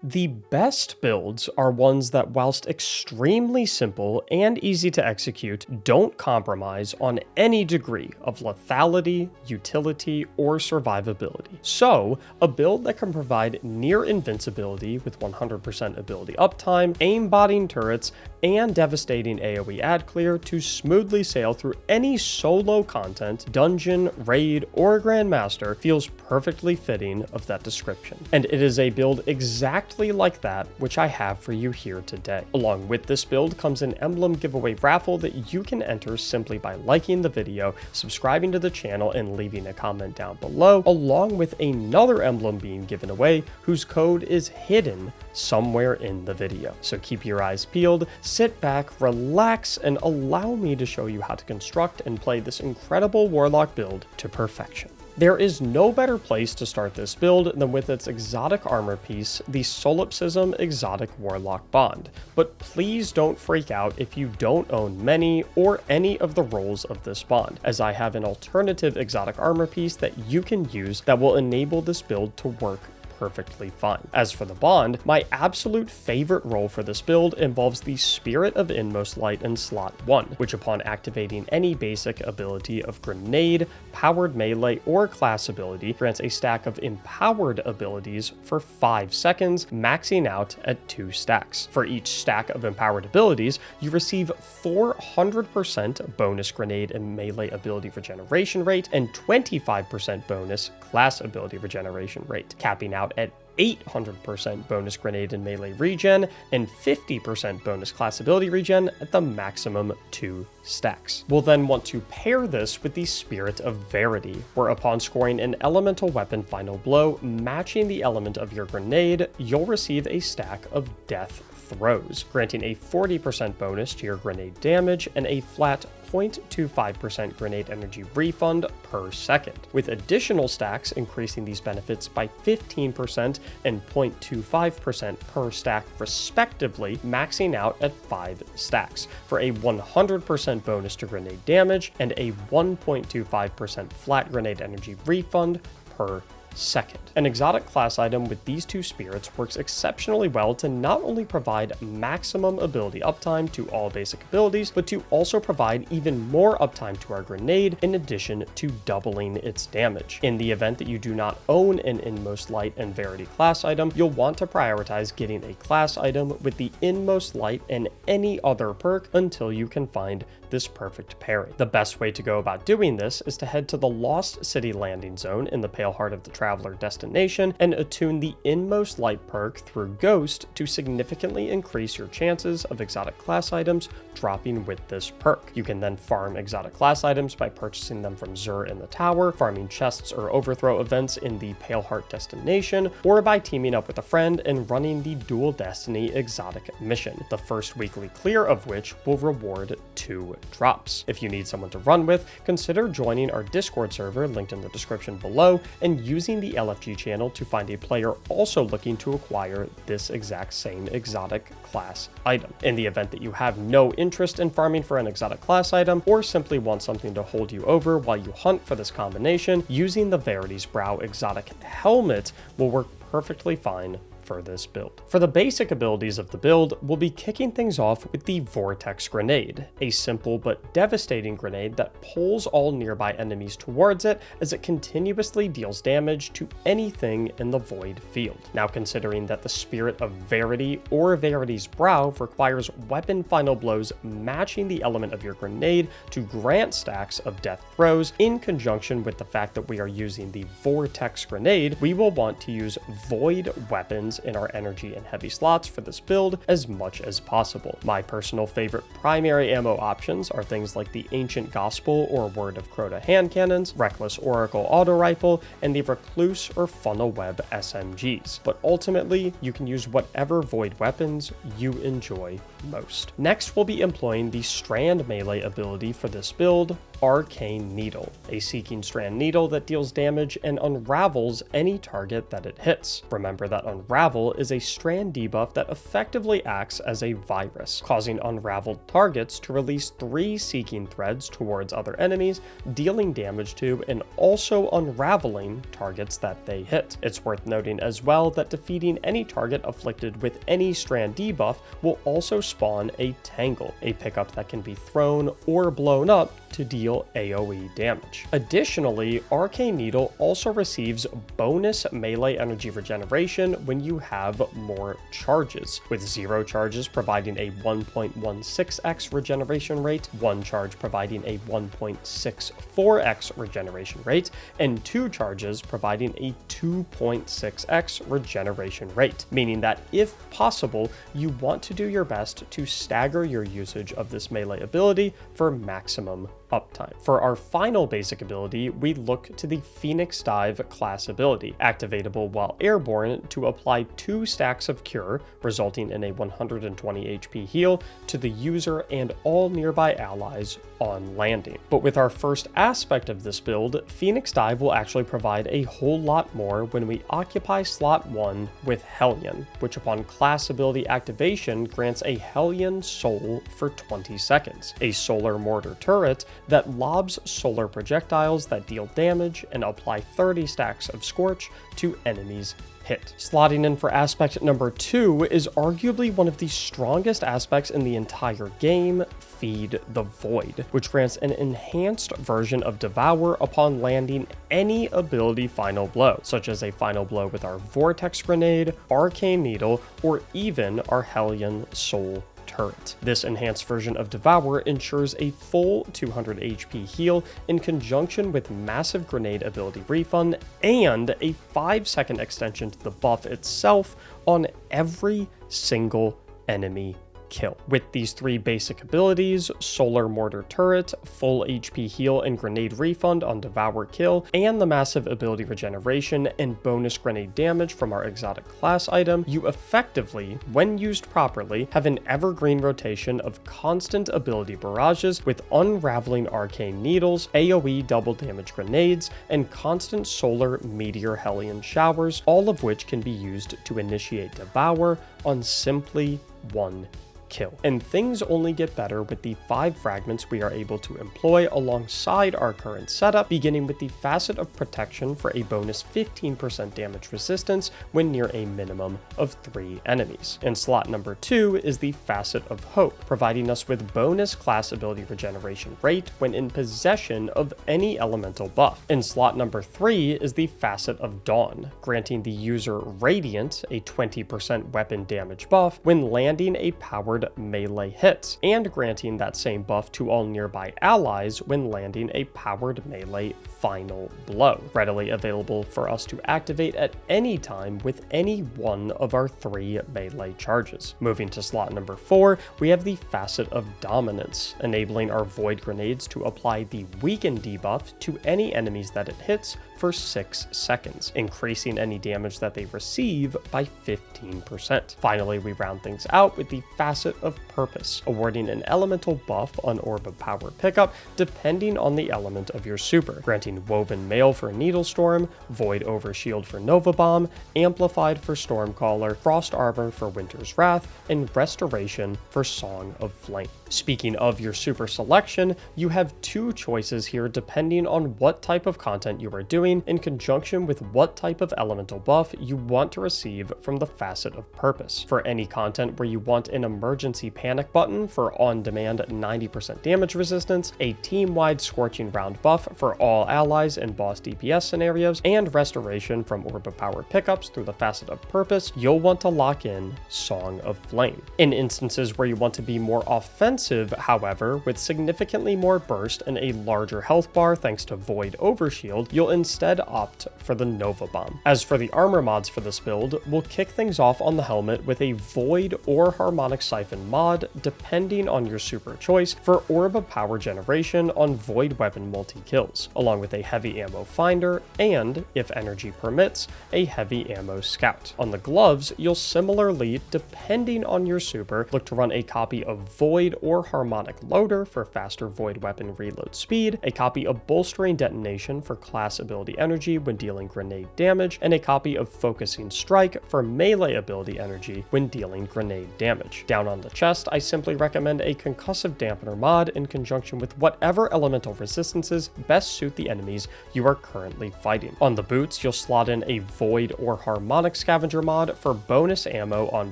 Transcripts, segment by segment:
The best builds are ones that, whilst extremely simple and easy to execute, don't compromise on any degree of lethality, utility, or survivability. So, a build that can provide near invincibility with 100% ability uptime, aimbotting turrets, and devastating AoE ad clear to smoothly sail through any solo content, dungeon, raid, or Grandmaster feels perfectly fitting of that description. And it is a build exactly like that which I have for you here today. Along with this build comes an emblem giveaway raffle that you can enter simply by liking the video, subscribing to the channel, and leaving a comment down below, along with another emblem being given away whose code is hidden somewhere in the video. So keep your eyes peeled, sit back, relax, and allow me to show you how to construct and play this incredible Warlock build to perfection. There is no better place to start this build than with its exotic armor piece, the Solipsism Exotic Warlock Bond, but please don't freak out if you don't own many or any of the roles of this bond, as I have an alternative exotic armor piece that you can use that will enable this build to work perfectly fine. As for the bond, my absolute favorite role for this build involves the Spirit of Inmost Light in slot 1, which upon activating any basic ability of Grenade, Powered Melee, or class ability grants a stack of empowered abilities for 5 seconds, maxing out at 2 stacks. For each stack of empowered abilities, you receive 400% bonus Grenade and Melee ability regeneration rate and 25% bonus class ability regeneration rate, capping out at 800% bonus Grenade and Melee regen and 50% bonus class ability regen at the maximum 2 stacks. We'll then want to pair this with the Spirit of Verity, where upon scoring an elemental weapon final blow matching the element of your grenade, you'll receive a stack of death throws, granting a 40% bonus to your grenade damage and a flat 0.25% grenade energy refund per second, with additional stacks increasing these benefits by 15% and 0.25% per stack respectively, maxing out at 5 stacks, for a 100% bonus to grenade damage and a 1.25% flat grenade energy refund per second. An exotic class item with these two spirits works exceptionally well to not only provide maximum ability uptime to all basic abilities, but to also provide even more uptime to our grenade in addition to doubling its damage. In the event that you do not own an Inmost Light and Verity class item, you'll want to prioritize getting a class item with the Inmost Light and any other perk until you can find this perfect pairing. The best way to go about doing this is to head to the Lost City landing zone in the Pale Heart of the Traveler destination and attune the Inmost Light perk through Ghost to significantly increase your chances of exotic class items dropping with this perk. You can then farm exotic class items by purchasing them from Zur in the tower, farming chests or overthrow events in the Pale Heart destination, or by teaming up with a friend and running the Dual Destiny exotic mission, the first weekly clear of which will reward 2 drops. If you need someone to run with, consider joining our Discord server linked in the description below and using the LFG channel to find a player also looking to acquire this exact same exotic class item. In the event that you have no interest in farming for an exotic class item or simply want something to hold you over while you hunt for this combination, using the Verity's Brow exotic helmet will work perfectly fine for this build. For the basic abilities of the build, we'll be kicking things off with the Vortex Grenade, a simple but devastating grenade that pulls all nearby enemies towards it as it continuously deals damage to anything in the void field. Now, considering that the Spirit of Verity or Verity's Brow requires weapon final blows matching the element of your grenade to grant stacks of death throws, in conjunction with the fact that we are using the Vortex Grenade, we will want to use void weapons in our energy and heavy slots for this build as much as possible. My personal favorite primary ammo options are things like the Ancient Gospel or Word of Crota hand cannons, Reckless Oracle auto rifle, and the Recluse or Funnel Web SMGs. But ultimately, you can use whatever void weapons you enjoy most. Next, we'll be employing the Strand Melee ability for this build, Arcane Needle, a Seeking Strand needle that deals damage and unravels any target that it hits. Remember that Unravel is a strand debuff that effectively acts as a virus, causing unraveled targets to release 3 Seeking threads towards other enemies, dealing damage to and also unraveling targets that they hit. It's worth noting as well that defeating any target afflicted with any strand debuff will also spawn a Tangle, a pickup that can be thrown or blown up to deal AoE damage. Additionally, Arcane Needle also receives bonus melee energy regeneration when you have more charges, with 0 charges providing a 1.16x regeneration rate, 1 charge providing a 1.64x regeneration rate, and 2 charges providing a 2.6x regeneration rate, meaning that if possible, you want to do your best to stagger your usage of this melee ability for maximum uptime. For our final basic ability, we look to the Phoenix Dive class ability, activatable while airborne to apply 2 stacks of cure, resulting in a 120 HP heal to the user and all nearby allies on landing. But with our first aspect of this build, Phoenix Dive will actually provide a whole lot more when we occupy slot 1 with Hellion, which upon class ability activation grants a Hellion Soul for 20 seconds, a solar mortar turret that lobs solar projectiles that deal damage and apply 30 stacks of Scorch to enemies hit. Slotting in for aspect number 2 is arguably one of the strongest aspects in the entire game, Feed the Void, which grants an enhanced version of Devour upon landing any ability final blow, such as a final blow with our Vortex Grenade, Arcane Needle, or even our Hellion Soul turret. This enhanced version of Devour ensures a full 200 HP heal in conjunction with massive grenade ability refund and a 5-second extension to the buff itself on every single enemy kill. With these 3 basic abilities, Solar Mortar Turret, full HP heal and grenade refund on Devour kill, and the massive ability regeneration and bonus grenade damage from our exotic class item, you effectively, when used properly, have an evergreen rotation of constant ability barrages with unraveling arcane needles, AoE double damage grenades, and constant solar meteor hellion showers, all of which can be used to initiate Devour on simply 1 kill. And things only get better with the 5 fragments we are able to employ alongside our current setup, beginning with the Facet of Protection for a bonus 15% damage resistance when near a minimum of 3 enemies. And slot number 2 is the Facet of Hope, providing us with bonus class ability regeneration rate when in possession of any elemental buff. And slot number 3 is the Facet of Dawn, granting the user Radiant, a 20% weapon damage buff, when landing a powered melee hit, and granting that same buff to all nearby allies when landing a powered melee final blow, readily available for us to activate at any time with any one of our 3 melee charges. Moving to slot number 4, we have the Facet of Dominance, enabling our Void Grenades to apply the Weaken debuff to any enemies that it hits for 6 seconds, increasing any damage that they receive by 15%. Finally, we round things out with the Facet of Purpose, awarding an elemental buff on Orb of Power pickup depending on the element of your super, granting Woven Mail for Needlestorm, Void Overshield for Nova Bomb, Amplified for Stormcaller, Frost Armor for Winter's Wrath, and Restoration for Song of Flame. Speaking of your super selection, you have 2 choices here depending on what type of content you are doing in conjunction with what type of elemental buff you want to receive from the Facet of Purpose. For any content where you want an emergency panic button for on-demand 90% damage resistance, a team-wide Scorching Round buff for all allies in boss DPS scenarios, and restoration from Orb of Power pickups through the Facet of Purpose, you'll want to lock in Song of Flame. In instances where you want to be more offensive, however, with significantly more burst and a larger health bar thanks to Void Overshield, you'll instead opt for the Nova Bomb. As for the armor mods for this build, we'll kick things off on the helmet with a Void or Harmonic Siphon mod, depending on your super choice, for Orb of Power generation on Void Weapon multi-kills, along with a Heavy Ammo Finder and, if energy permits, a Heavy Ammo Scout. On the gloves, you'll similarly, depending on your super, look to run a copy of Void or harmonic loader for faster void weapon reload speed, a copy of bolstering detonation for class ability energy when dealing grenade damage, and a copy of focusing strike for melee ability energy when dealing grenade damage. Down on the chest, I simply recommend a concussive dampener mod in conjunction with whatever elemental resistances best suit the enemies you are currently fighting. On the boots, you'll slot in a void or harmonic scavenger mod for bonus ammo on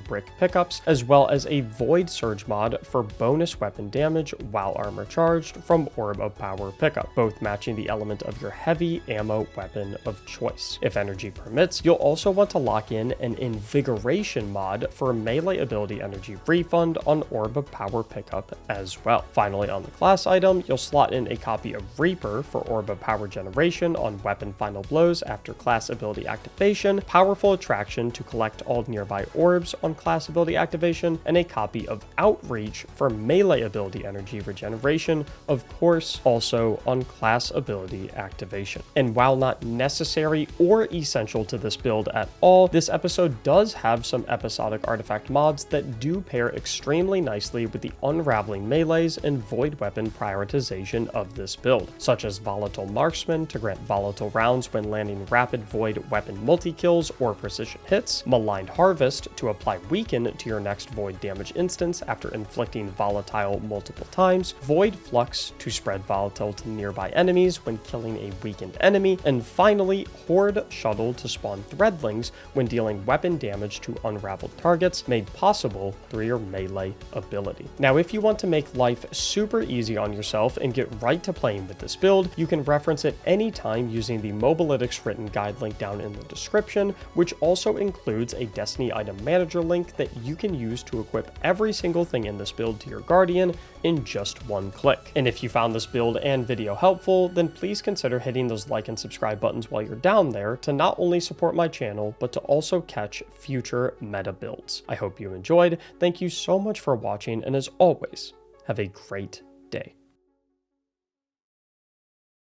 brick pickups, as well as a void surge mod for bonus weapon damage while armor charged from Orb of Power pickup, both matching the element of your heavy ammo weapon of choice. If energy permits, you'll also want to lock in an invigoration mod for melee ability energy refund on Orb of Power pickup as well. Finally, on the class item, you'll slot in a copy of Reaper for Orb of Power generation on weapon final blows after class ability activation, powerful attraction to collect all nearby orbs on class ability activation, and a copy of Outreach for melee ability energy regeneration, of course, also on class ability activation. And while not necessary or essential to this build at all, this episode does have some episodic artifact mods that do pair extremely nicely with the unraveling melees and void weapon prioritization of this build, such as Volatile Marksman to grant volatile rounds when landing rapid void weapon multi-kills or precision hits, Maligned Harvest to apply Weaken to your next void damage instance after inflicting volatile multiple times, Void Flux to spread volatile to nearby enemies when killing a weakened enemy, and finally Horde Shuttle to spawn threadlings when dealing weapon damage to unraveled targets, made possible through your melee ability. Now, if you want to make life super easy on yourself and get right to playing with this build, you can reference it anytime using the Mobalytics written guide link down in the description, which also includes a Destiny item manager link that you can use to equip every single thing in this build to your Guardian in just one click. And if you found this build and video helpful, then please consider hitting those like and subscribe buttons while you're down there to not only support my channel, but to also catch future meta builds. I hope you enjoyed. Thank you so much for watching, and as always, have a great day.